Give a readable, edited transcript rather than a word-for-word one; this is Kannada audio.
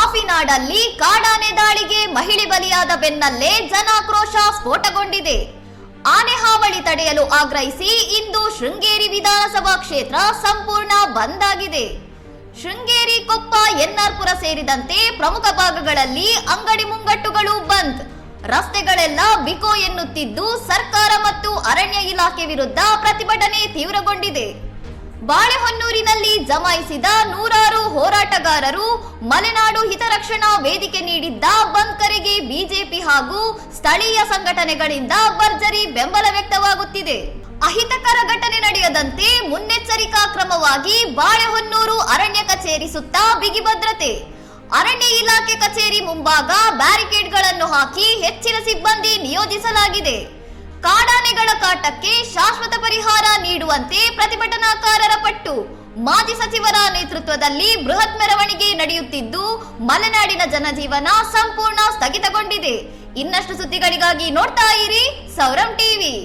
ಕಾಫಿನಾಡಲ್ಲಿ ಕಾಡಾನೆ ದಾಳಿಗೆ ಮಹಿಳೆ ಬಲಿಯಾದ ಬೆನ್ನಲ್ಲೇ ಜನಾಕ್ರೋಶ ಸ್ಫೋಟಗೊಂಡಿದೆ. ಆನೆ ಹಾವಳಿ ತಡೆಯಲು ಆಗ್ರಹಿಸಿ ಇಂದು ಶೃಂಗೇರಿ ವಿಧಾನಸಭಾ ಕ್ಷೇತ್ರ ಸಂಪೂರ್ಣ ಬಂದ್ ಆಗಿದೆ. ಶೃಂಗೇರಿ, ಕೊಪ್ಪ, ಎನ್ಆರ್ಪುರ ಸೇರಿದಂತೆ ಪ್ರಮುಖ ಭಾಗಗಳಲ್ಲಿ ಅಂಗಡಿ ಮುಂಗಟ್ಟುಗಳು ಬಂದ್. ರಸ್ತೆಗಳೆಲ್ಲ ಬಿಕೋ ಎನ್ನುತ್ತಿದ್ದು ಸರ್ಕಾರ ಮತ್ತು ಅರಣ್ಯ ಇಲಾಖೆ ವಿರುದ್ಧ ಪ್ರತಿಭಟನೆ ತೀವ್ರಗೊಂಡಿದೆ. ಬಾಳೆಹೊನ್ನೂರಿನಲ್ಲಿ ಜಮಾಯಿಸಿದ ನೂರಾರು ಹೋರಾಟಗಾರರು ಮಲೆನಾಡು ಹಿತರಕ್ಷಣಾ ವೇದಿಕೆ ನೀಡಿದ್ದ ಬಂದ್ ಕರೆಗೆ ಬಿಜೆಪಿ ಹಾಗೂ ಸ್ಥಳೀಯ ಸಂಘಟನೆಗಳಿಂದ ಭರ್ಜರಿ ಬೆಂಬಲ ವ್ಯಕ್ತವಾಗುತ್ತಿದೆ. ಅಹಿತಕರ ಘಟನೆ ನಡೆಯದಂತೆ ಮುನ್ನೆಚ್ಚರಿಕಾ ಕ್ರಮವಾಗಿ ಬಾಳೆಹೊನ್ನೂರು ಅರಣ್ಯ ಕಚೇರಿ ಸುತ್ತ ಬಿಗಿ ಭದ್ರತೆ. ಅರಣ್ಯ ಇಲಾಖೆ ಕಚೇರಿ ಮುಂಭಾಗ ಬ್ಯಾರಿಕೇಡ್ಗಳನ್ನು ಹಾಕಿ ಹೆಚ್ಚಿನ ಸಿಬ್ಬಂದಿ ನಿಯೋಜಿಸಲಾಗಿದೆ. ಕಾಡಾನೆಗಳ ಕಾಟಕ್ಕೆ ಶಾಶ್ವತ ಪರಿಹಾರ ನೀಡುವಂತೆ ಪ್ರತಿಭಟನಾಕಾರರ ಪಟ್ಟು. ಮಾಜಿ ಸಚಿವರ ನೇತೃತ್ವದಲ್ಲಿ ಬೃಹತ್ ಮೆರವಣಿಗೆ ನಡೆಯುತ್ತಿದ್ದು ಮಲೆನಾಡಿನ ಜನಜೀವನ ಸಂಪೂರ್ಣ ಸ್ಥಗಿತಗೊಂಡಿದೆ. ಇನ್ನಷ್ಟು ಸುದ್ದಿಗಳಿಗಾಗಿ ನೋಡ್ತಾ ಇರಿ ಸೌರಂ ಟಿವಿ.